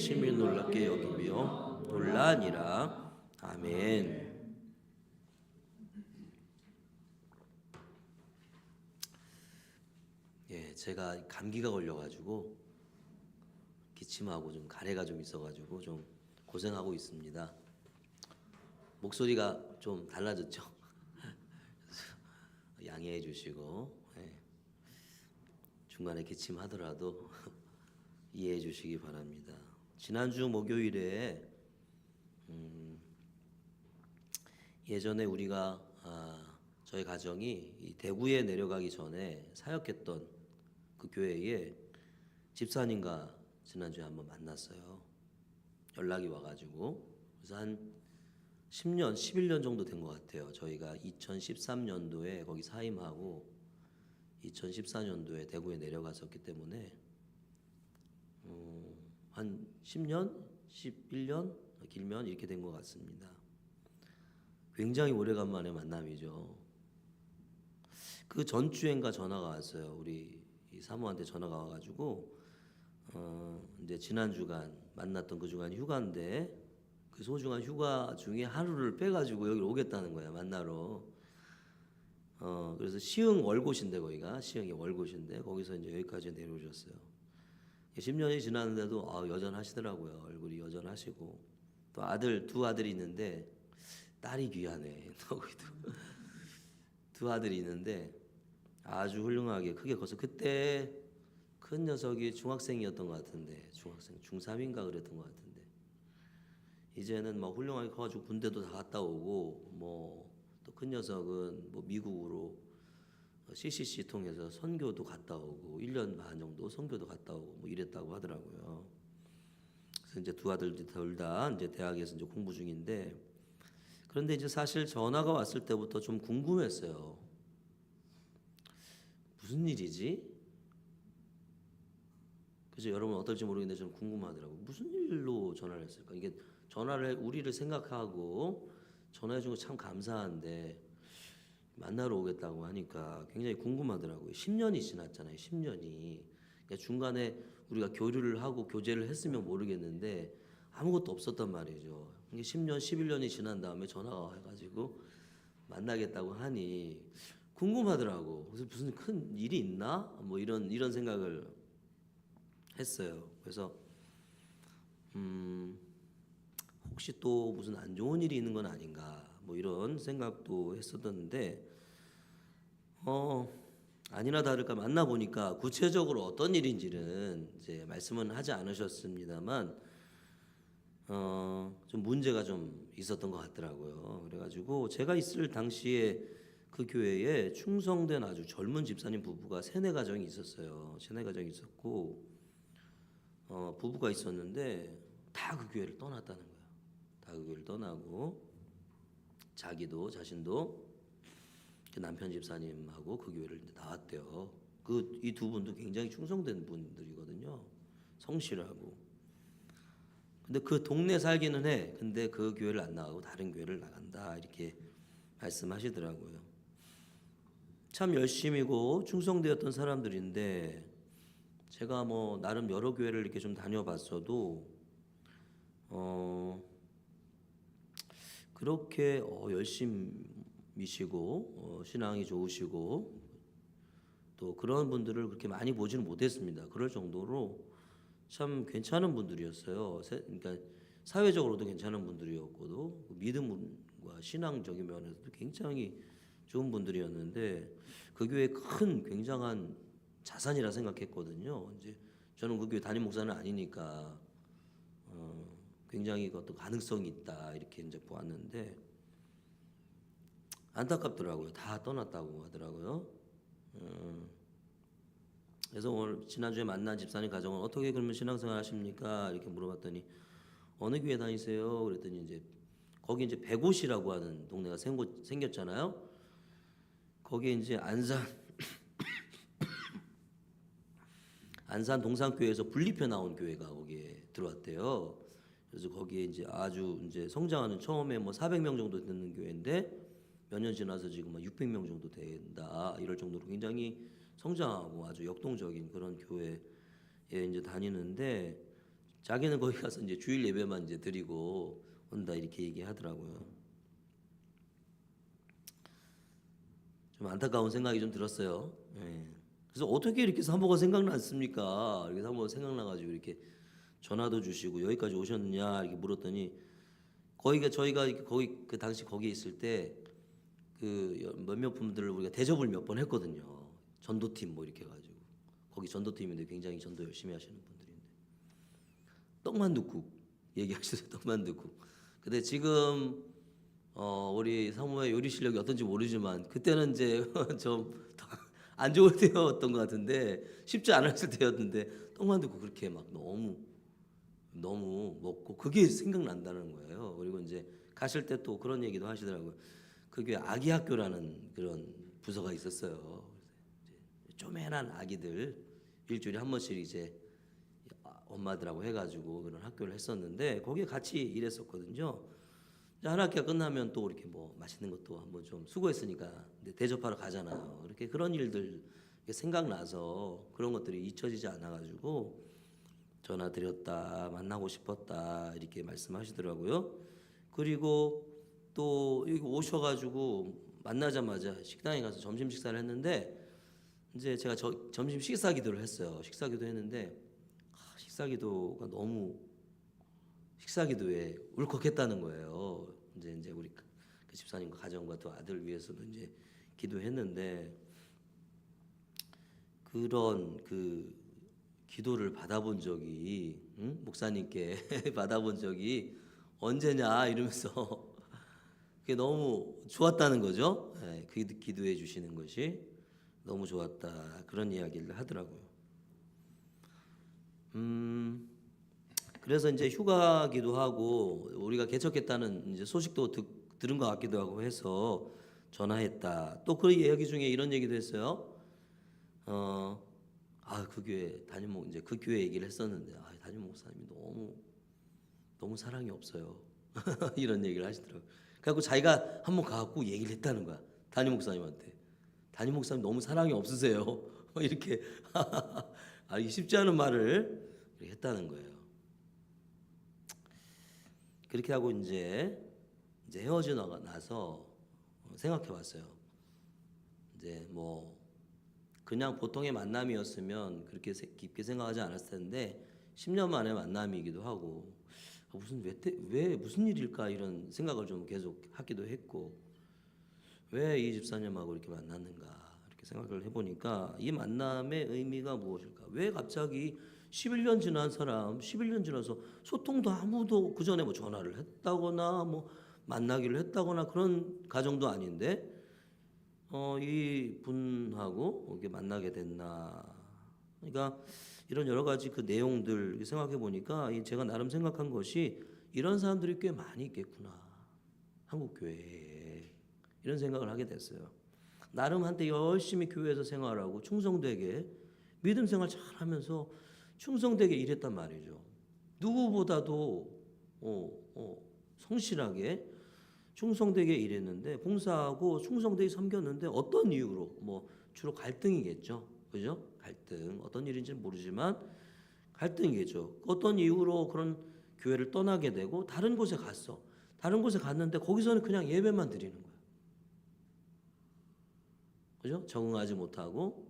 심히 놀랍게 여기며 놀라니라. 아멘. 예, 제가 감기가 걸려가지고 기침하고 좀 가래가 좀 있어가지고 좀 고생하고 있습니다. 목소리가 좀 달라졌죠? 양해해 주시고, 예, 중간에 기침하더라도 이해해 주시기 바랍니다. 지난주 목요일에 예전에 우리가 저희 가정이 이 대구에 내려가기 전에 사역했던 그 교회에 집사님과 지난주에 한번 만났어요. 연락이 와가지고 그래서 한 10년, 11년 정도 된 것 같아요. 저희가 2013년도에 거기 사임하고 2014년도에 대구에 내려갔었기 때문에 한 10년, 11년 길면 이렇게 된 것 같습니다. 굉장히 오래간만에 만남이죠. 그 전주엔가 전화가 왔어요. 우리 이 사모한테 전화가 와가지고 이제 지난 주간 만났던 그 주간 휴가인데 그 소중한 휴가 중에 하루를 빼가지고 여기 오겠다는 거야 만나러. 그래서 시흥 월곶인데 거기가 시흥이 월곶인데 거기서 이제 여기까지 내려오셨어요. 10년이 지났는데도 여전하시더라고요. 얼굴이 여전하시고 또 두 아들이 있는데 딸이 귀하네. 두 아들이 있는데 아주 훌륭하게 크게 커서 그때 큰 녀석이 중학생이었던 것 같은데 중학생 중3인가 그랬던 것 같은데 이제는 막 훌륭하게 커가지고 군대도 다 갔다 오고 뭐 또 큰 녀석은 뭐 미국으로 CCC 통해서 선교도 갔다 오고 1년 반 정도 선교도 갔다 오고 뭐 이랬다고 하더라고요. 그래서 이제 두 아들들 둘 다 이제 대학에서 이제 공부 중인데 그런데 이제 사실 전화가 왔을 때부터 좀 궁금했어요. 무슨 일이지? 그래서 여러분 어떨지 모르겠는데 좀 궁금하더라고요. 무슨 일로 전화를 했을까? 이게 전화를 우리를 생각하고 전화해 준 거 참 감사한데 만나러 오겠다고 하니까 굉장히 궁금하더라고요. 10년이 지났잖아요. 10년이. 그러니까 중간에 우리가 교류를 하고 교제를 했으면 모르겠는데 아무것도 없었단 말이죠. 이게 10년, 11년이 지난 다음에 전화가 와가지고 만나겠다고 하니 궁금하더라고. 그래서 무슨 큰 일이 있나? 뭐 이런 생각을 했어요. 그래서 혹시 또 무슨 안 좋은 일이 있는 건 아닌가? 뭐 이런 생각도 했었는데 아니나 다를까 만나 보니까 구체적으로 어떤 일인지는 이제 말씀은 하지 않으셨습니다만 좀 문제가 좀 있었던 것 같더라고요. 그래가지고 제가 있을 당시에 그 교회에 충성된 아주 젊은 집사님 부부가 세네 가정이 있었어요. 세네 가정이 있었고 부부가 있었는데 다 그 교회를 떠났다는 거예요. 다 그 교회를 떠나고 자신도 그 남편 집사님하고 그 교회를 이제 나왔대요. 그 이 두 분도 굉장히 충성된 분들이거든요. 성실하고. 근데 그 동네 살기는 해. 근데 그 교회를 안 나가고 다른 교회를 나간다. 이렇게 말씀하시더라고요. 참 열심이고 충성되었던 사람들인데 제가 뭐 나름 여러 교회를 이렇게 좀 다녀봤어도 그렇게 열심이시고 신앙이 좋으시고 또 그런 분들을 그렇게 많이 보지는 못했습니다. 그럴 정도로 참 괜찮은 분들이었어요. 그러니까 사회적으로도 괜찮은 분들이었고도 믿음과 신앙적인 면에서도 굉장히 좋은 분들이었는데 그 교회 큰 굉장한 자산이라 생각했거든요. 이제 저는 그 교회 담임 목사는 아니니까 굉장히 어떤 가능성이 있다 이렇게 이제 보았는데 안타깝더라고요. 다 떠났다고 하더라고요. 그래서 오늘 지난주에 만난 집사님 가정은 어떻게 그러면 신앙생활 하십니까? 이렇게 물어봤더니 어느 교회 다니세요? 그랬더니 이제 거기 이제 백옷이라고 하는 동네가 생겼잖아요. 거기에 이제 안산 동산교회에서 분립해 나온 교회가 거기에 들어왔대요. 그래서 거기에 이제 아주 이제 성장하는 처음에 뭐 400명 정도 되는 교회인데 몇 년 지나서 지금 막 600명 정도 된다. 이럴 정도로 굉장히 성장하고 아주 역동적인 그런 교회에 이제 다니는데 자기는 거기 가서 이제 주일 예배만 이제 드리고 온다 이렇게 얘기하더라고요. 좀 안타까운 생각이 좀 들었어요. 예. 그래서 어떻게 이렇게 사모가 생각났습니까? 이렇게 사모가 생각나가지고 이렇게 전화도 주시고 여기까지 오셨느냐 이렇게 물었더니 거기가 저희가 이렇게 거기 그 당시 거기에 있을 때 그 몇몇 분들을 우리가 대접을 몇 번 했거든요. 전도팀 뭐 이렇게 해가지고 거기 전도팀인데 굉장히 전도 열심히 하시는 분들인데 떡만둣국 얘기하시죠. 떡만둣국. 근데 지금 우리 사모의 요리 실력이 어떤지 모르지만 그때는 이제 좀 안 좋을 때였던 것 같은데 쉽지 않았을 때였는데 떡만둣국 그렇게 막 너무 먹고 그게 생각난다는 거예요. 그리고 이제 가실 때 또 그런 얘기도 하시더라고요. 그게 아기 학교라는 그런 부서가 있었어요. 이제 쪼매난 아기들 일주일에 한 번씩 이제 엄마들하고 해가지고 그런 학교를 했었는데 거기에 같이 일했었거든요. 한 학기가 끝나면 또 이렇게 뭐 맛있는 것도 한번 좀 수고했으니까 대접하러 가잖아요. 이렇게 그런 일들 생각나서 그런 것들이 잊혀지지 않아가지고 전화 드렸다 만나고 싶었다 이렇게 말씀하시더라고요. 그리고 또 여기 오셔가지고 만나자마자 식당에 가서 점심 식사를 했는데 이제 제가 점심 식사 기도를 했어요. 식사 기도 했는데 식사 기도가 너무 식사 기도에 울컥했다는 거예요. 이제 우리 그 집사님과 가정과 또 아들 위해서도 이제 기도했는데 그런 그 기도를 받아본 적이 목사님께 받아본 적이 언제냐 이러면서 그게 너무 좋았다는 거죠. 예, 기도해 주시는 것이 너무 좋았다 그런 이야기를 하더라고요. 그래서 이제 휴가기도 하고 우리가 개척했다는 이제 소식도 들은 것 같기도 하고 해서 전화했다. 또 그 이야기 중에 이런 얘기도 했어요. 그 교회 이제 그 교회 얘기를 했었는데 담임 목사님이 너무 사랑이 없어요. 이런 얘기를 하시더라고요. 그래갖고 자기가 한번 가갖고 얘기를 했다는 거야. 담임 목사님한테. 담임 목사님 너무 사랑이 없으세요. 이렇게 이게 쉽지 않은 말을 했다는 거예요. 그렇게 하고 이제 헤어지고 나서 생각해봤어요. 이제 뭐 그냥 보통의 만남이었으면 그렇게 깊게 생각하지 않았을 텐데 10년 만에 만남이기도 하고 왜 무슨 일일까 이런 생각을 좀 계속 하기도 했고 왜 이 집사님하고 이렇게 만났는가 이렇게 생각을 해보니까 이 만남의 의미가 무엇일까? 왜 갑자기 11년 지난 사람 11년 지나서 소통도 아무도 그 전에 뭐 전화를 했다거나 뭐 만나기를 했다거나 그런 가정도 아닌데 이 분하고 이렇게 만나게 됐나? 그러니까 이런 여러 가지 그 내용들 생각해 보니까 제가 나름 생각한 것이 이런 사람들이 꽤 많이 있겠구나. 한국 교회에 이런 생각을 하게 됐어요. 나름 한때 열심히 교회에서 생활하고 충성되게 믿음 생활 잘하면서 충성되게 일했단 말이죠. 누구보다도 성실하게 충성되게 일했는데 봉사하고 충성되게 섬겼는데 어떤 이유로 뭐 주로 갈등이겠죠. 그죠? 갈등. 어떤 일인지는 모르지만 갈등이겠죠. 어떤 이유로 그런 교회를 떠나게 되고 다른 곳에 갔어. 다른 곳에 갔는데 거기서는 그냥 예배만 드리는 거야. 그죠? 적응하지 못하고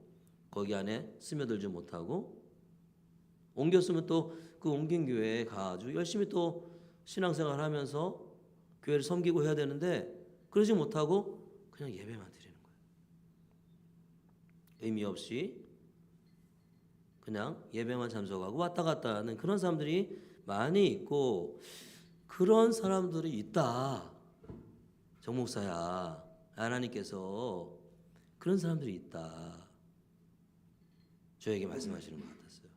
거기 안에 스며들지 못하고 옮겼으면 또 그 옮긴 교회에 가가지고 열심히 또 신앙생활 하면서 교회를 섬기고 해야 되는데 그러지 못하고 그냥 예배만 드리는 거예요. 의미 없이 그냥 예배만 참석하고 왔다 갔다 하는 그런 사람들이 많이 있고 그런 사람들이 있다. 정 목사야, 하나님께서 그런 사람들이 있다. 저에게 말씀하시는 것 같았어요.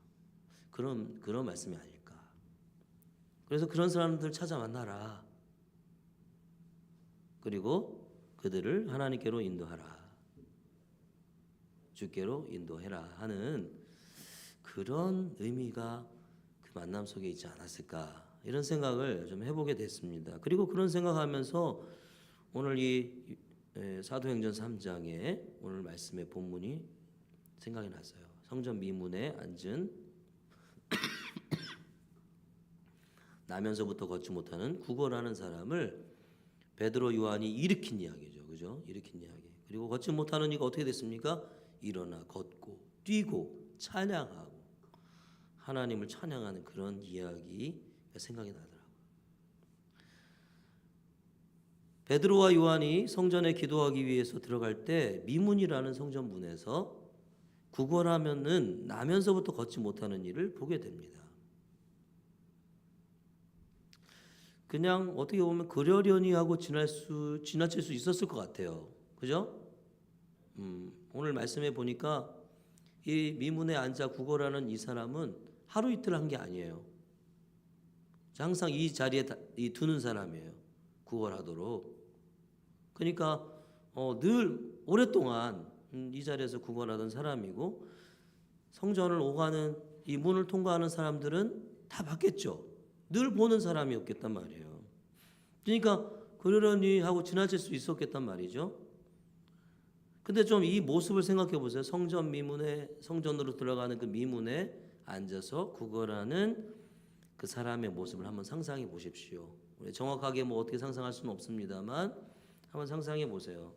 그런 말씀이 아닐까. 그래서 그런 사람들 찾아 만나라. 그리고 그들을 하나님께로 인도하라. 주께로 인도해라 하는 그런 의미가 그 만남 속에 있지 않았을까 이런 생각을 좀 해보게 됐습니다. 그리고 그런 생각하면서 오늘 이 사도행전 3장의 오늘 말씀의 본문이 생각이 났어요. 성전 미문에 앉은 나면서부터 걷지 못하는 구걸하는 사람을 베드로 요한이 일으킨 이야기죠. 그죠? 일으킨 이야기. 그리고 걷지 못하는 이가 어떻게 됐습니까? 일어나 걷고 뛰고 찬양하고 하나님을 찬양하는 그런 이야기가 생각이 나더라고요. 베드로와 요한이 성전에 기도하기 위해서 들어갈 때 미문이라는 성전문에서 구걸하면은 나면서부터 걷지 못하는 일을 보게 됩니다. 그냥 어떻게 보면 그러려니 하고 지나칠 수 있었을 것 같아요. 그죠? 오늘 말씀해 보니까 이 미문에 앉아 구걸하는 이 사람은 하루 이틀 한 게 아니에요. 항상 이 자리에 두는 사람이에요. 구걸하도록. 그러니까 늘 오랫동안 이 자리에서 구걸하던 사람이고 성전을 오가는 이 문을 통과하는 사람들은 다 봤겠죠. 늘 보는 사람이었겠단 말이에요. 그러니까 그러려니 하고 지나칠 수 있었겠단 말이죠. 근데 좀 이 모습을 생각해 보세요. 성전으로 들어가는 그 미문에 앉아서 구걸하는 그 사람의 모습을 한번 상상해 보십시오. 우리 정확하게 뭐 어떻게 상상할 수는 없습니다만 한번 상상해 보세요.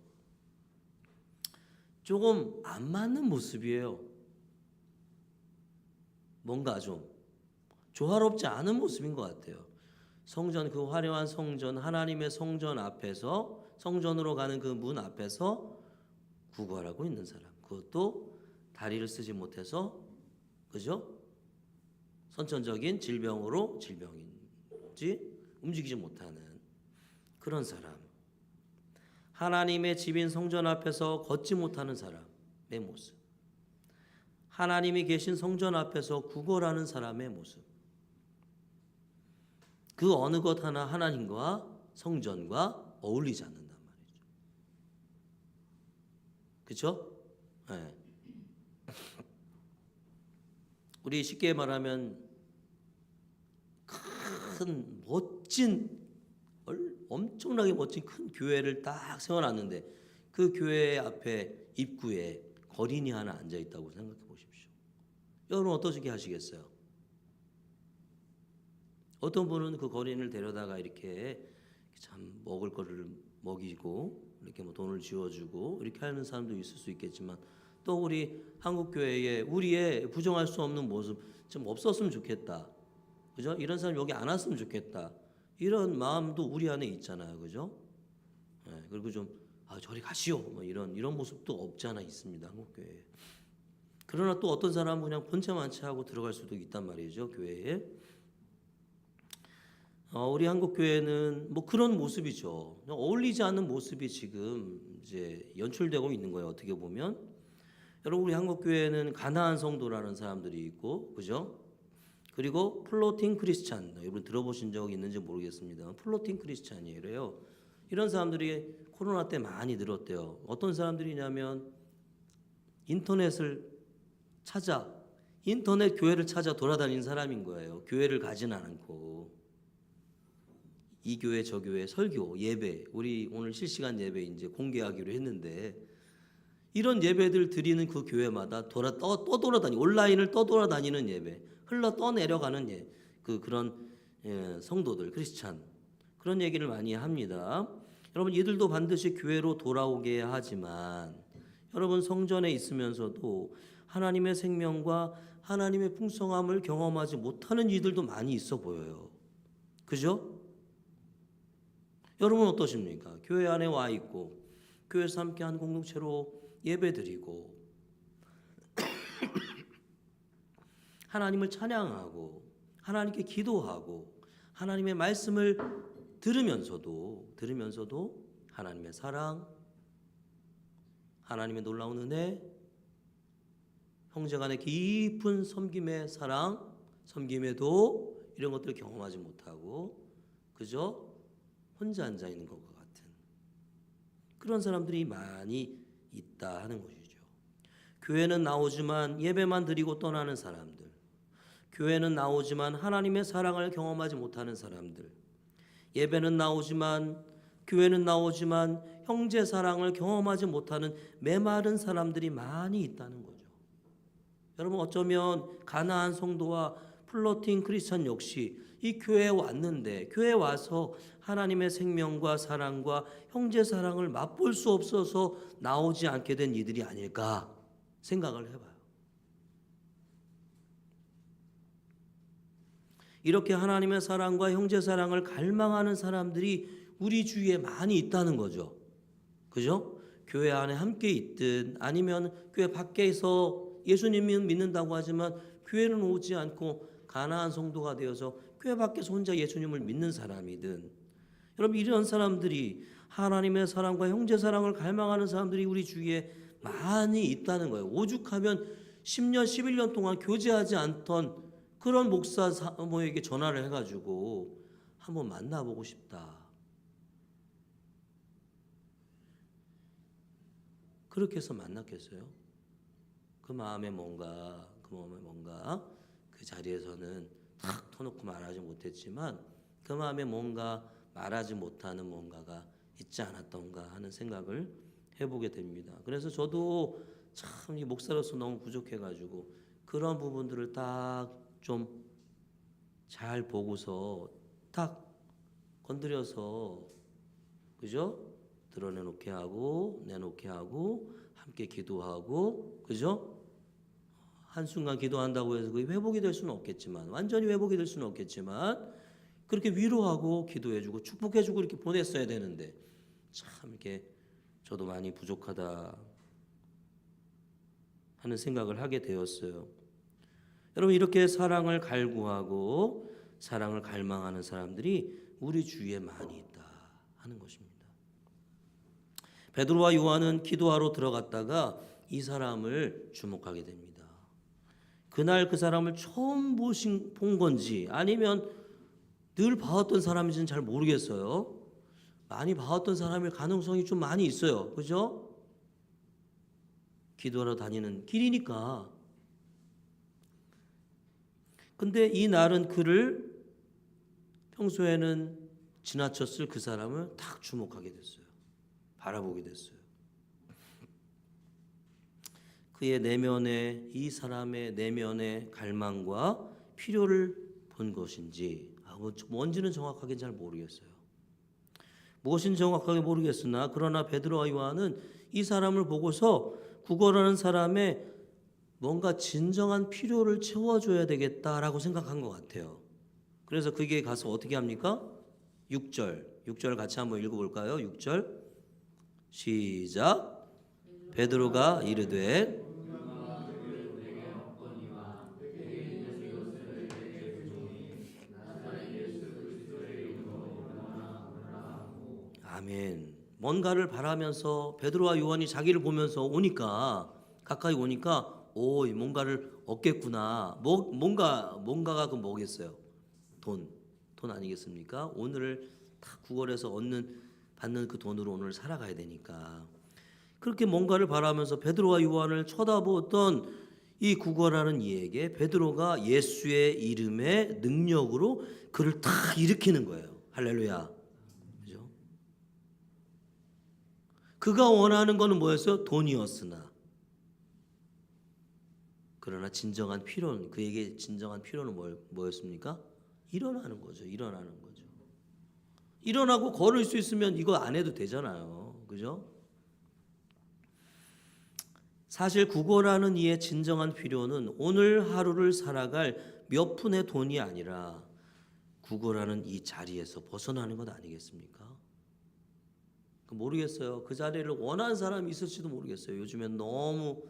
조금 안 맞는 모습이에요. 뭔가 좀 조화롭지 않은 모습인 것 같아요. 성전, 그 화려한 성전, 하나님의 성전 앞에서, 성전으로 가는 그 문 앞에서 구걸하고 있는 사람. 그것도 다리를 쓰지 못해서, 그죠? 선천적인 질병인지 움직이지 못하는 그런 사람. 하나님의 집인 성전 앞에서 걷지 못하는 사람의 모습. 하나님이 계신 성전 앞에서 구걸하는 사람의 모습. 그 어느 것 하나 하나님과 성전과 어울리지 않는단 말이죠. 그렇죠? 네. 우리 쉽게 말하면 큰 멋진 엄청나게 멋진 큰 교회를 딱 세워놨는데 그 교회 앞에 입구에 거린이 하나 앉아 있다고 생각해 보십시오. 여러분 어떻게 하시겠어요? 어떤 분은 그 거린을 데려다가 이렇게 참 먹을 거를 먹이고 이렇게 뭐 돈을 쥐어주고 이렇게 하는 사람도 있을 수 있겠지만 또 우리 한국 교회에 우리의 부정할 수 없는 모습 좀 없었으면 좋겠다. 그죠? 이런 사람 여기 안 왔으면 좋겠다. 이런 마음도 우리 안에 있잖아요. 그죠? 네, 그리고 좀 저리 가시오. 뭐 이런 모습도 없지 않아 있습니다. 한국 교회에. 그러나 또 어떤 사람은 그냥 본체만치 하고 들어갈 수도 있단 말이죠. 교회에. 우리 한국 교회는 뭐 그런 모습이죠. 어울리지 않는 모습이 지금 이제 연출되고 있는 거예요. 어떻게 보면 여러분 우리 한국 교회는 가나안 성도라는 사람들이 있고, 그죠? 그리고 플로팅 크리스찬, 여러분 들어보신 적 있는지 모르겠습니다. 플로팅 크리스찬이래요. 이런 사람들이 코로나 때 많이 늘었대요. 어떤 사람들이냐면 인터넷 교회를 찾아 돌아다니는 사람인 거예요. 교회를 가지는 않고. 이 교회 저 교회 설교 예배 우리 오늘 실시간 예배 이제 공개하기로 했는데 이런 예배들 드리는 그 교회마다 떠돌아다니 온라인을 떠돌아다니는 예배 흘러 떠내려가는 그런 성도들 크리스찬 그런 얘기를 많이 합니다. 여러분 이들도 반드시 교회로 돌아오게 하지만 여러분 성전에 있으면서도 하나님의 생명과 하나님의 풍성함을 경험하지 못하는 이들도 많이 있어 보여요. 그죠? 여러분 어떠십니까? 교회 안에 와 있고 교회에서 함께 한 공동체로 예배드리고 하나님을 찬양하고 하나님께 기도하고 하나님의 말씀을 들으면서도 하나님의 사랑, 하나님의 놀라운 은혜, 형제간의 깊은 섬김의 사랑, 섬김에도 이런 것들을 경험하지 못하고 그저 혼자 앉아 있는 것과 같은 그런 사람들이 많이 있다 하는 것이죠. 교회는 나오지만 예배만 드리고 떠나는 사람들, 교회는 나오지만 하나님의 사랑을 경험하지 못하는 사람들, 예배는 나오지만 교회는 나오지만 형제 사랑을 경험하지 못하는 메마른 사람들이 많이 있다는 거죠. 여러분 어쩌면 가나안 성도와 플러팅 크리스찬 역시 이 교회에 왔는데 교회에 와서 하나님의 생명과 사랑과 형제 사랑을 맛볼 수 없어서 나오지 않게 된 이들이 아닐까 생각을 해봐요. 이렇게 하나님의 사랑과 형제 사랑을 갈망하는 사람들이 우리 주위에 많이 있다는 거죠. 그죠? 교회 안에 함께 있든 아니면 교회 밖에서 예수님을 믿는다고 하지만 교회는 오지 않고 가나안 성도가 되어서 교회 밖에서 혼자 예수님을 믿는 사람이든, 여러분 이런 사람들이 하나님의 사랑과 형제 사랑을 갈망하는 사람들이 우리 주위에 많이 있다는 거예요. 오죽하면 10년 11년 동안 교제하지 않던 그런 목사 사모에게 전화를 해가지고 한번 만나보고 싶다. 그렇게 해서 만났겠어요? 그 마음에 뭔가 그 자리에서는 탁 터놓고 말하지 못했지만 그 마음에 뭔가 말하지 못하는 뭔가가 있지 않았던가 하는 생각을 해보게 됩니다. 그래서 저도 참 이 목사로서 너무 부족해가지고 그런 부분들을 딱 좀 잘 보고서 딱 건드려서, 그죠? 드러내놓게 하고 내놓게 하고 함께 기도하고, 그죠? 한순간 기도한다고 해서 그게 회복이 될 수는 없겠지만, 완전히 회복이 될 수는 없겠지만 그렇게 위로하고 기도해주고 축복해주고 이렇게 보냈어야 되는데 참 이렇게 저도 많이 부족하다 하는 생각을 하게 되었어요. 여러분 이렇게 사랑을 갈구하고 사랑을 갈망하는 사람들이 우리 주위에 많이 있다 하는 것입니다. 베드로와 요한은 기도하러 들어갔다가 이 사람을 주목하게 됩니다. 그날 그 사람을 처음 본 건지 아니면 늘 봐왔던 사람인지는 잘 모르겠어요. 많이 봐왔던 사람일 가능성이 좀 많이 있어요. 그죠? 기도하러 다니는 길이니까. 근데 이 날은 그를 평소에는 지나쳤을 그 사람을 딱 주목하게 됐어요. 바라보게 됐어요. 그의 내면에, 이 사람의 내면의 갈망과 필요를 본 것인지 뭔지는 정확하게 잘 모르겠어요. 무엇인지 정확하게 모르겠으나 그러나 베드로와 요한은 이 사람을 보고서 구걸하는 사람의 뭔가 진정한 필요를 채워줘야 되겠다라고 생각한 것 같아요. 그래서 그게 가서 어떻게 합니까? 6절 같이 한번 읽어볼까요? 6절 시작. 베드로가 이르되 아멘. 뭔가를 바라면서 베드로와 요한이 자기를 보면서 오니까 가까이 오니까 뭔가를 얻겠구나. 뭔가가 그 뭐겠어요? 돈 아니겠습니까? 오늘을 다 구걸해서 받는 그 돈으로 오늘 살아가야 되니까 그렇게 뭔가를 바라면서 베드로와 요한을 쳐다보던 이 구걸하는 이에게 베드로가 예수의 이름의 능력으로 그를 탁 일으키는 거예요. 할렐루야. 그죠? 그가 원하는 거는 뭐였어요? 돈이었으나 그러나 진정한 필요는, 그에게 진정한 필요는 뭐였습니까? 일어나는 거죠. 일어나고 걸을 수 있으면 이거 안 해도 되잖아요. 그죠? 사실 구걸하는 이의 진정한 필요는 오늘 하루를 살아갈 몇 푼의 돈이 아니라 구걸하는 이 자리에서 벗어나는 것 아니겠습니까? 모르겠어요. 그 자리를 원하는 사람이 있을지도 모르겠어요. 요즘엔 너무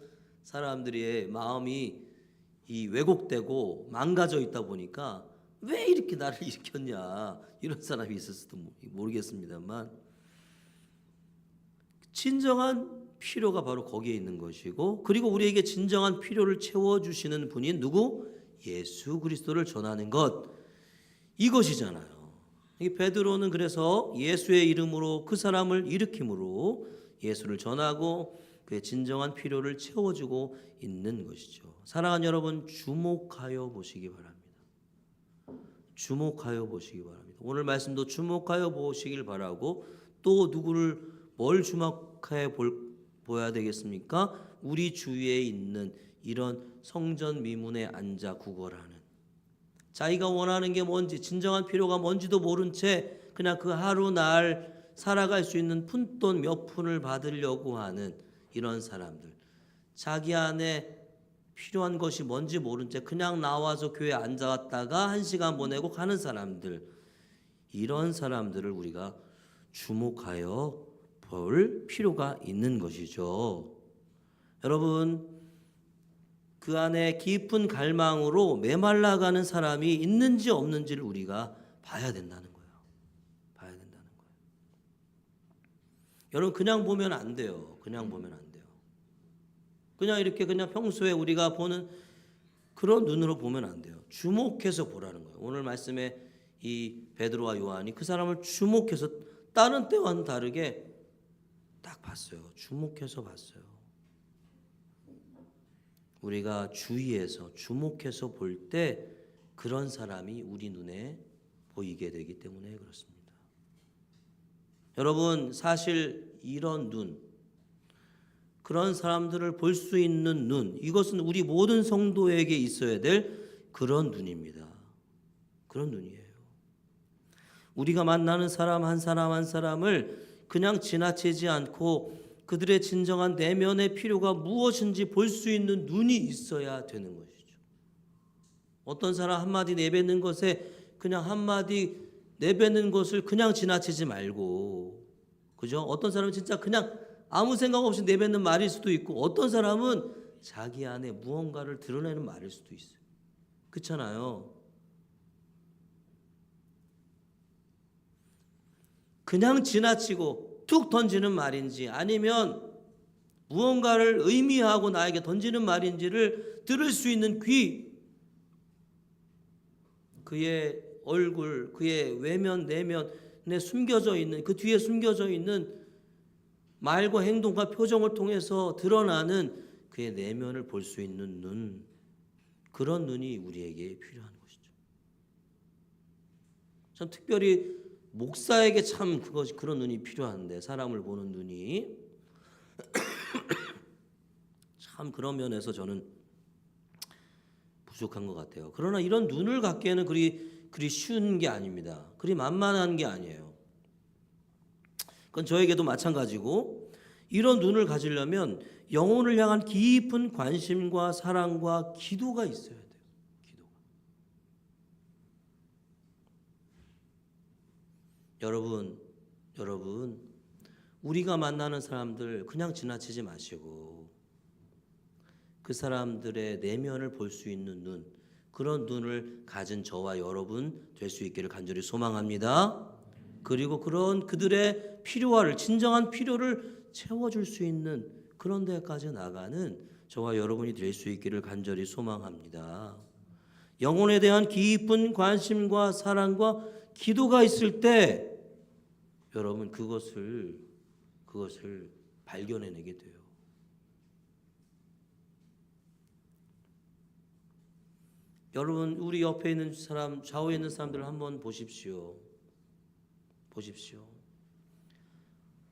사람들의 마음이 이 왜곡되고 망가져 있다 보니까 왜 이렇게 나를 일으켰냐 이런 사람이 있을지도 모르겠습니다만 진정한 필요가 바로 거기에 있는 것이고, 그리고 우리에게 진정한 필요를 채워주시는 분인 누구? 예수 그리스도를 전하는 것, 이것이잖아요. 이 베드로는 그래서 예수의 이름으로 그 사람을 일으킴으로 예수를 전하고 그의 진정한 필요를 채워주고 있는 것이죠. 사랑하는 여러분, 주목하여 보시기 바랍니다. 주목하여 보시기 바랍니다. 오늘 말씀도 주목하여 보시길 바라고, 또 뭘 주목해 보야 되겠습니까? 우리 주위에 있는 이런 성전 미문에 앉아 구걸하는 자기가 원하는 게 뭔지, 진정한 필요가 뭔지도 모른 채 그냥 그 하루 날 살아갈 수 있는 푼돈 몇 푼을 받으려고 하는 이런 사람들, 자기 안에 필요한 것이 뭔지 모른 채 그냥 나와서 교회에 앉아왔다가 1시간 보내고 가는 사람들, 이런 사람들을 우리가 주목하여 볼 필요가 있는 것이죠. 여러분, 그 안에 깊은 갈망으로 메말라가는 사람이 있는지 없는지를 우리가 봐야 된다는 거예요. 봐야 된다는 거예요. 여러분, 그냥 보면 안 돼요. 그냥 보면 안 돼요. 그냥 이렇게 그냥 평소에 우리가 보는 그런 눈으로 보면 안 돼요. 주목해서 보라는 거예요. 오늘 말씀에 이 베드로와 요한이 그 사람을 주목해서 다른 때와는 다르게 딱 봤어요. 주목해서 봤어요. 우리가 주의해서 주목해서 볼 때 그런 사람이 우리 눈에 보이게 되기 때문에 그렇습니다. 여러분, 사실 이런 눈, 그런 사람들을 볼 수 있는 눈, 이것은 우리 모든 성도에게 있어야 될 그런 눈입니다. 그런 눈이에요. 우리가 만나는 사람 한 사람 한 사람을 그냥 지나치지 않고 그들의 진정한 내면의 필요가 무엇인지 볼 수 있는 눈이 있어야 되는 것이죠. 어떤 사람 한마디 내뱉는 것에 그냥 한마디 내뱉는 것을 그냥 지나치지 말고, 그죠? 어떤 사람은 진짜 그냥 아무 생각 없이 내뱉는 말일 수도 있고, 어떤 사람은 자기 안에 무언가를 드러내는 말일 수도 있어요. 그렇잖아요. 그냥 지나치고 툭 던지는 말인지 아니면 무언가를 의미하고 나에게 던지는 말인지를 들을 수 있는 귀, 그의 얼굴, 그의 외면 내면에 숨겨져 있는, 그 뒤에 숨겨져 있는 말과 행동과 표정을 통해서 드러나는 그의 내면을 볼 수 있는 눈, 그런 눈이 우리에게 필요한 것이죠. 참 특별히 목사에게 참 그런 눈이 필요한데, 사람을 보는 눈이 참 그런 면에서 저는 부족한 것 같아요. 그러나 이런 눈을 갖기에는 그리 쉬운 게 아닙니다. 그리 만만한 게 아니에요. 그건 저에게도 마찬가지고, 이런 눈을 가지려면 영혼을 향한 깊은 관심과 사랑과 기도가 있어야 돼요. 여러분, 우리가 만나는 사람들 그냥 지나치지 마시고 그 사람들의 내면을 볼 수 있는 눈, 그런 눈을 가진 저와 여러분 될 수 있기를 간절히 소망합니다. 그리고 그런 그들의 필요를, 진정한 필요를 채워줄 수 있는 그런 데까지 나가는 저와 여러분이 될 수 있기를 간절히 소망합니다. 영혼에 대한 깊은 관심과 사랑과 기도가 있을 때 여러분 그것을 발견해내게 돼요. 여러분, 우리 옆에 있는 사람, 좌우에 있는 사람들을 한번 보십시오.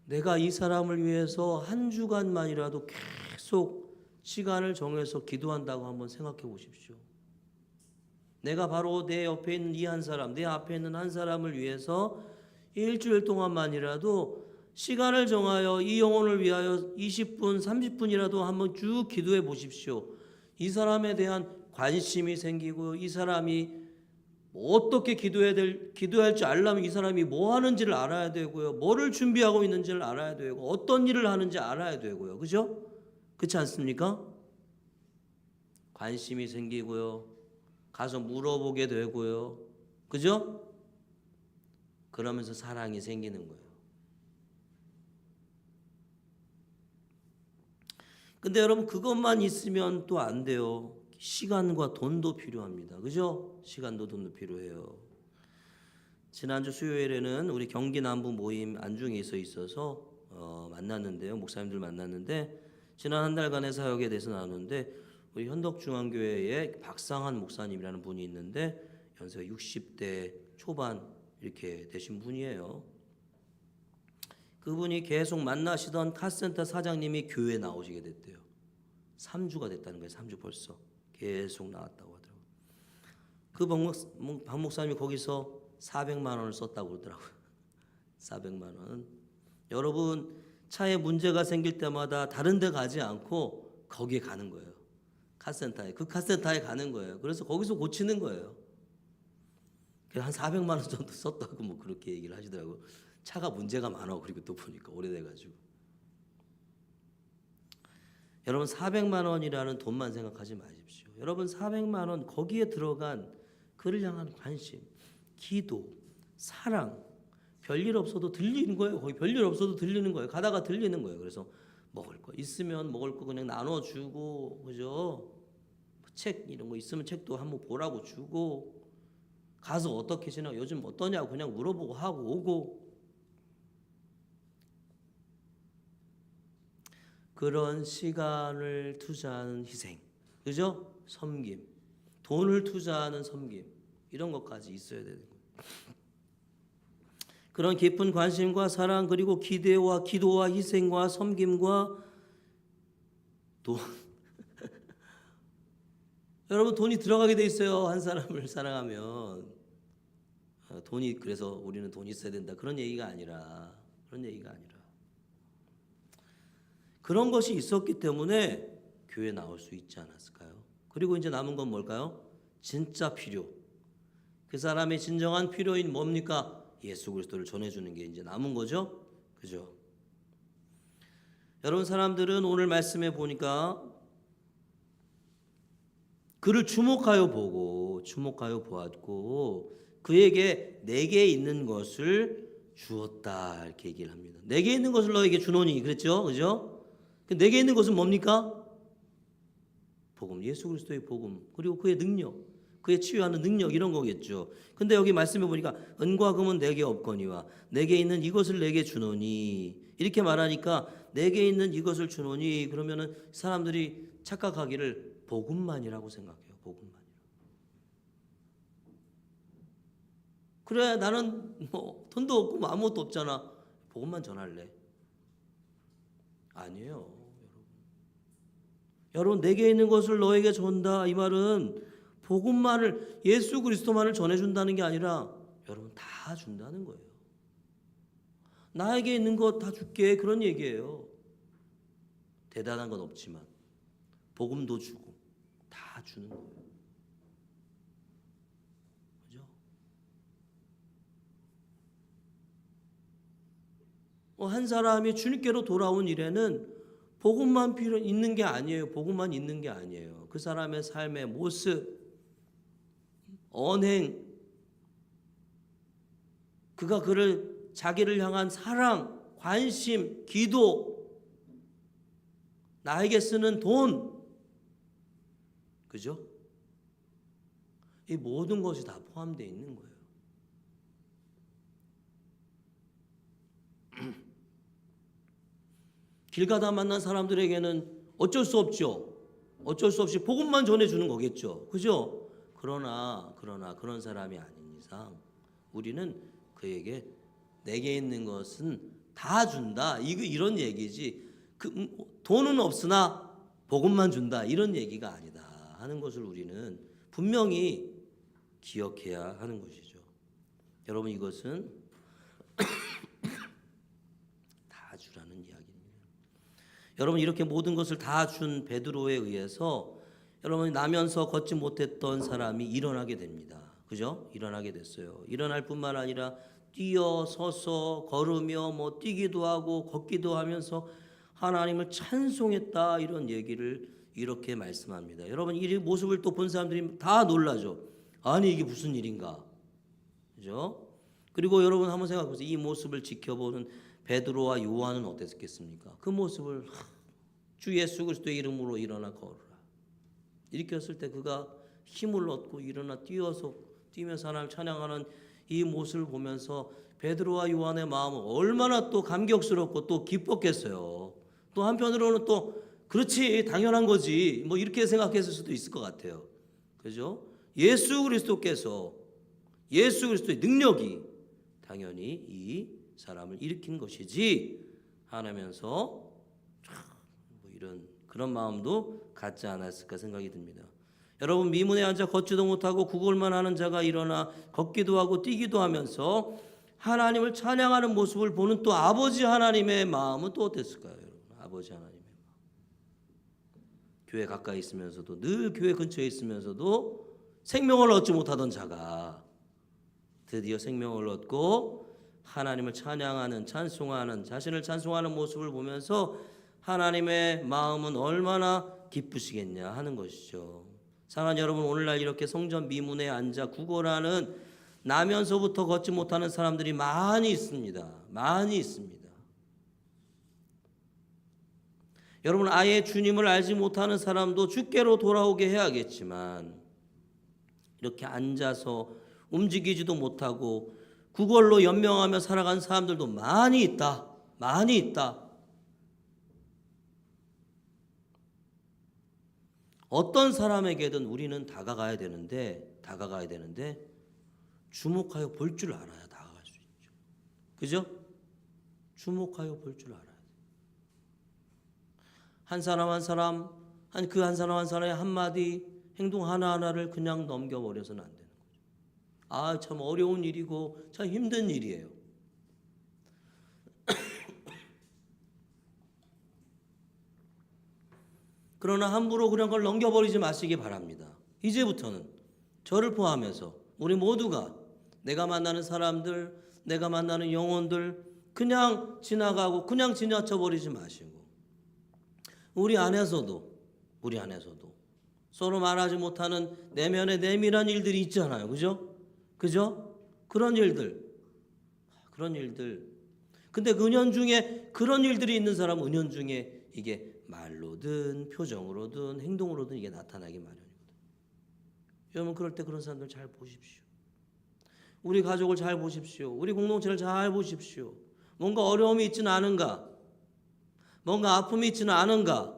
내가 이 사람을 위해서 한 주간만이라도 계속 시간을 정해서 기도한다고 한번 생각해 보십시오. 내가 바로 내 옆에 있는 이 한 사람, 내 앞에 있는 한 사람을 위해서 일주일 동안만이라도 시간을 정하여 이 영혼을 위하여 20분, 30분이라도 한번 쭉 기도해 보십시오. 이 사람에 대한 관심이 생기고, 이 사람이 어떻게 기도할 줄 알려면 이 사람이 뭐 하는지를 알아야 되고요. 뭐를 준비하고 있는지를 알아야 되고, 어떤 일을 하는지 알아야 되고요. 그죠? 그렇지 않습니까? 관심이 생기고요. 가서 물어보게 되고요. 그죠? 그러면서 사랑이 생기는 거예요. 근데 여러분, 그것만 있으면 또 안 돼요. 시간과 돈도 필요합니다. 그죠? 시간도 돈도 필요해요. 지난주 수요일에는 우리 경기 남부 모임 안중에 있어서 만났는데요. 목사님들 만났는데, 지난 한 달간의 사역에 대해서 나누는데, 우리 현덕중앙교회에 박상한 목사님이라는 분이 있는데 연세가 60대 초반 이렇게 되신 분이에요. 그분이 계속 만나시던 카센터 사장님이 교회에 나오시게 됐대요. 3주가 됐다는 거예요. 3주 벌써 계속 나왔다고 하더라고요. 그 박 목사님이 거기서 400만 원을 썼다고 그러더라고요. 400만 원. 여러분 차에 문제가 생길 때마다 다른 데 가지 않고 거기에 가는 거예요. 카센터에. 그 카센터에 가는 거예요. 그래서 거기서 고치는 거예요. 한 400만 원 정도 썼다고 뭐 그렇게 얘기를 하시더라고요. 차가 문제가 많아. 그리고 또 보니까 오래돼가지고. 여러분 400만 원이라는 돈만 생각하지 마십시오. 여러분 400만 원 거기에 들어간 그를 향한 관심, 기도, 사랑, 별일 없어도 들리는 거예요. 거기 별일 없어도 들리는 거예요. 가다가 들리는 거예요. 그래서 먹을 거 있으면 먹을 거 그냥 나눠주고, 그죠? 책 이런 거 있으면 책도 한번 보라고 주고, 가서 어떻게 지나 요즘 어떠냐고 그냥 물어보고 하고 오고. 그런 시간을 투자하는 희생, 그죠? 섬김, 돈을 투자하는 섬김, 이런 것까지 있어야 되는 거예요. 그런 깊은 관심과 사랑, 그리고 기대와 기도와 희생과 섬김과 돈. 여러분 돈이 들어가게 돼 있어요. 한 사람을 사랑하면. 돈이, 그래서 우리는 돈이 있어야 된다, 그런 얘기가 아니라, 그런 것이 있었기 때문에 교회 나올 수 있지 않았을까요? 그리고 이제 남은 건 뭘까요? 진짜 필요. 그 사람의 진정한 필요인 뭡니까? 예수 그리스도를 전해주는 게 이제 남은 거죠. 그죠? 여러분 사람들은 오늘 말씀에 보니까 그를 주목하여 보았고 그에게 내게 있는 것을 주었다, 이렇게 얘기를 합니다. 내게 있는 것을 너에게 주노니, 그랬죠? 그죠? 내게 있는 것은 뭡니까? 복음, 예수 그리스도의 복음, 그리고 그의 능력, 그의 치유하는 능력, 이런 거겠죠. 근데 여기 말씀해 보니까 은과 금은 내게 없거니와 내게 있는 이것을 내게 주노니, 이렇게 말하니까 내게 있는 이것을 주노니, 그러면은 사람들이 착각하기를 복음만이라고 생각해요. 복음만이라고. 그래, 나는 뭐 돈도 없고 뭐 아무것도 없잖아, 복음만 전할래. 아니에요. 여러분 내게 있는 것을 너에게 준다, 이 말은 복음만을, 예수 그리스도만을 전해준다는 게 아니라 여러분 다 준다는 거예요. 나에게 있는 것 다 줄게, 그런 얘기예요. 대단한 건 없지만 복음도 주고 다 주는 거예요. 그죠? 한 사람이 주님께로 돌아온 일에는 복음만 필요 있는 게 아니에요. 복음만 있는 게 아니에요. 그 사람의 삶의 모습, 언행, 그가 자기를 향한 사랑, 관심, 기도, 나에게 쓰는 돈, 그죠? 이 모든 것이 다 포함되어 있는 거예요. 길 가다 만난 사람들에게는 어쩔 수 없죠. 어쩔 수 없이 복음만 전해주는 거겠죠. 그죠? 그러나 그런 사람이 아닌 이상 우리는 그에게 내게 있는 것은 다 준다, 이런 얘기지. 돈은 없으나 복음만 준다, 이런 얘기가 아니다 하는 것을 우리는 분명히 기억해야 하는 것이죠. 여러분 이것은 다 주라는 이야기입니다. 여러분 이렇게 모든 것을 다 준 베드로에 의해서 여러분 나면서 걷지 못했던 사람이 일어나게 됩니다. 그죠? 일어나게 됐어요. 일어날 뿐만 아니라 뛰어 서서 걸으며 뭐 뛰기도 하고 걷기도 하면서 하나님을 찬송했다, 이런 얘기를 이렇게 말씀합니다. 여러분 이 모습을 또 본 사람들이 다 놀라죠. 아니 이게 무슨 일인가, 그죠? 그리고 여러분 한번 생각해 보세요. 이 모습을 지켜보는 베드로와 요한은 어땠겠습니까? 그 모습을 주 예수 그리스도의 이름으로 일어나 걸으라, 이렇게 했을 때 그가 힘을 얻고 일어나 뛰면서 하나님을 찬양하는 이 모습을 보면서 베드로와 요한의 마음은 얼마나 또 감격스럽고 또 기뻤겠어요. 또 한편으로는 또 그렇지 당연한 거지 뭐 이렇게 생각했을 수도 있을 것 같아요. 그죠? 예수 그리스도의 능력이 당연히 이 사람을 일으킨 것이지 하면서 뭐 이런 그런 마음도 갖지 않았을까 생각이 듭니다. 여러분, 미문에 앉아 걷지도 못하고 구걸만 하는 자가 일어나 걷기도 하고 뛰기도 하면서 하나님을 찬양하는 모습을 보는 또 아버지 하나님의 마음은 또 어땠을까요? 여러분, 아버지 하나님의 마음. 교회 가까이 있으면서도, 늘 교회 근처에 있으면서도 생명을 얻지 못하던 자가 드디어 생명을 얻고 하나님을 찬양하는, 찬송하는, 자신을 찬송하는 모습을 보면서 하나님의 마음은 얼마나 기쁘시겠냐 하는 것이죠. 사랑하는 여러분, 오늘날 이렇게 성전 미문에 앉아 구걸하는, 나면서부터 걷지 못하는 사람들이 많이 있습니다. 많이 있습니다. 여러분, 아예 주님을 알지 못하는 사람도 주께로 돌아오게 해야겠지만 이렇게 앉아서 움직이지도 못하고 구걸로 연명하며 살아간 사람들도 많이 있다. 많이 있다. 어떤 사람에게든 우리는 다가가야 되는데 주목하여 볼 줄 알아야 다가갈 수 있죠. 그죠? 주목하여 볼 줄 알아야 돼. 한 사람 한 사람, 그 한 사람 한 사람의 한마디 행동 하나하나를 그냥 넘겨버려서는 안 되는 거죠. 아, 참 어려운 일이고 참 힘든 일이에요. 그러나 함부로 그런 걸 넘겨버리지 마시기 바랍니다. 이제부터는 저를 포함해서 우리 모두가 내가 만나는 사람들, 내가 만나는 영혼들 그냥 지나가고 그냥 지나쳐버리지 마시고 우리 안에서도 서로 말하지 못하는 내면의 내밀한 일들이 있잖아요. 그죠? 그런 일들. 근데 그 은연중에 그런 일들이 있는 사람은 은연중에 이게 말로든 표정으로든 행동으로든 이게 나타나기 마련이거든요. 여러분, 그럴 때 그런 사람들 잘 보십시오. 우리 가족을 잘 보십시오. 우리 공동체를 잘 보십시오. 뭔가 어려움이 있지는 않은가? 뭔가 아픔이 있지는 않은가?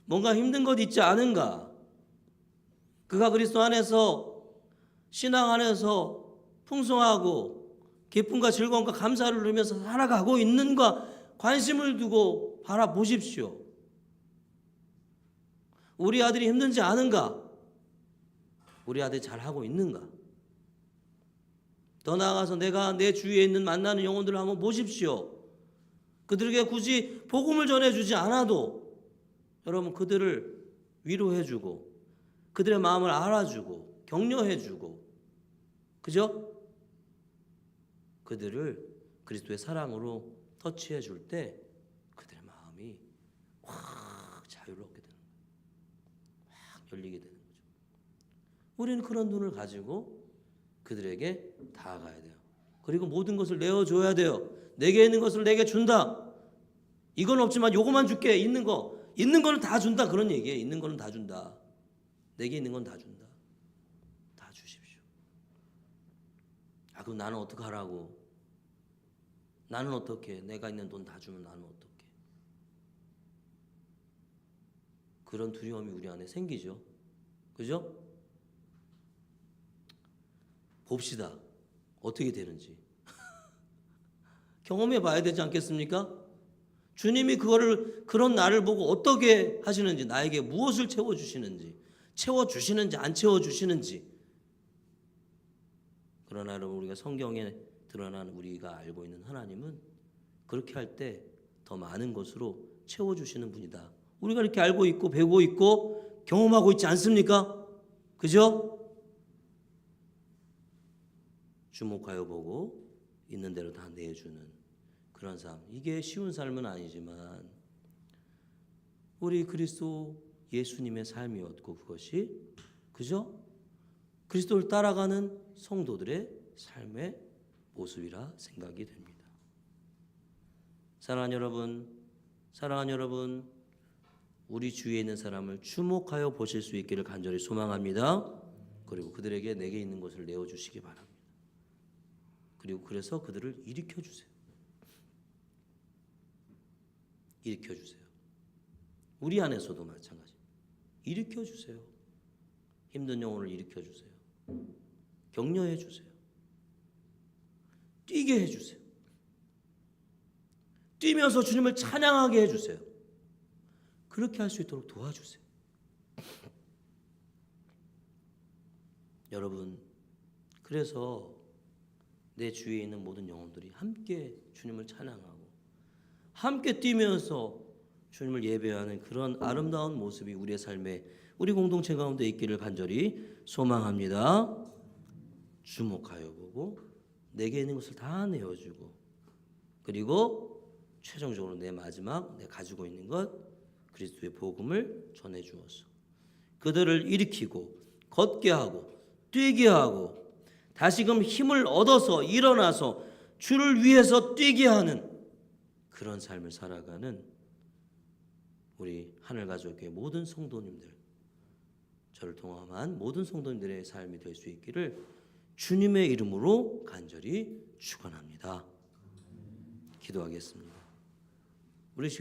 뭔가 힘든 것 있지 않은가? 그가 그리스도 안에서, 신앙 안에서 풍성하고 기쁨과 즐거움과 감사를 누리면서 살아가고 있는가 관심을 두고 바라보십시오. 우리 아들이 힘든지 아는가? 우리 아들이 잘하고 있는가? 더 나아가서 내가 내 주위에 있는 만나는 영혼들을 한번 보십시오. 그들에게 굳이 복음을 전해주지 않아도 여러분 그들을 위로해주고 그들의 마음을 알아주고 격려해주고 그죠? 그들을 그리스도의 사랑으로 터치해 줄 때 그들의 마음이 확 자유롭게 되는 거예요. 확 열리게 되는 거죠. 우리는 그런 눈을 가지고 그들에게 다가가야 돼요. 그리고 모든 것을 내어줘야 돼요. 내게 있는 것을 내게 준다. 이건 없지만 요거만 줄게. 있는 거는 다 준다. 그런 얘기예요. 있는 거는 다 준다. 내게 있는 건 다 준다. 다 주십시오. 아, 그럼 나는 어떡하라고? 나는 어떻게? 내가 있는 돈 다 주면 나는 어떻게? 그런 두려움이 우리 안에 생기죠. 그죠? 봅시다. 어떻게 되는지. 경험해 봐야 되지 않겠습니까? 주님이 그런 나를 보고 어떻게 하시는지, 나에게 무엇을 채워주시는지, 안 채워주시는지. 그러나 여러분, 우리가 성경에 드러난 우리가 알고 있는 하나님은 그렇게 할 때 더 많은 것으로 채워주시는 분이다. 우리가 이렇게 알고 있고 배우고 있고 경험하고 있지 않습니까? 그죠? 주목하여 보고 있는 대로 다 내주는 그런 삶. 이게 쉬운 삶은 아니지만 우리 그리스도 예수님의 삶이었고 그것이 그죠? 그리스도를 따라가는 성도들의 삶의 모습이라 생각이 됩니다. 사랑하는 여러분, 우리 주위에 있는 사람을 주목하여 보실 수 있기를 간절히 소망합니다. 그리고 그들에게 내게 있는 것을 내어주시기 바랍니다. 그리고 그래서 그들을 일으켜주세요. 우리 안에서도 마찬가지입니다. 일으켜주세요. 힘든 영혼을 일으켜주세요. 격려해주세요. 뛰게 해주세요. 뛰면서 주님을 찬양하게 해주세요. 그렇게 할 수 있도록 도와주세요. 여러분, 그래서 내 주위에 있는 모든 영혼들이 함께 주님을 찬양하고 함께 뛰면서 주님을 예배하는 그런 아름다운 모습이 우리의 삶에, 우리 공동체 가운데 있기를 간절히 소망합니다. 주목하여 보고 내게 있는 것을 다 내어주고, 그리고 최종적으로 내 마지막 내 가지고 있는 것 그리스도의 복음을 전해주어서 그들을 일으키고 걷게 하고 뛰게 하고 다시금 힘을 얻어서 일어나서 주를 위해서 뛰게 하는 그런 삶을 살아가는 우리 하늘가족의 모든 성도님들, 저를 통함한 모든 성도님들의 삶이 될 수 있기를 주님의 이름으로 간절히 축원합니다. 기도하겠습니다. 우리 시간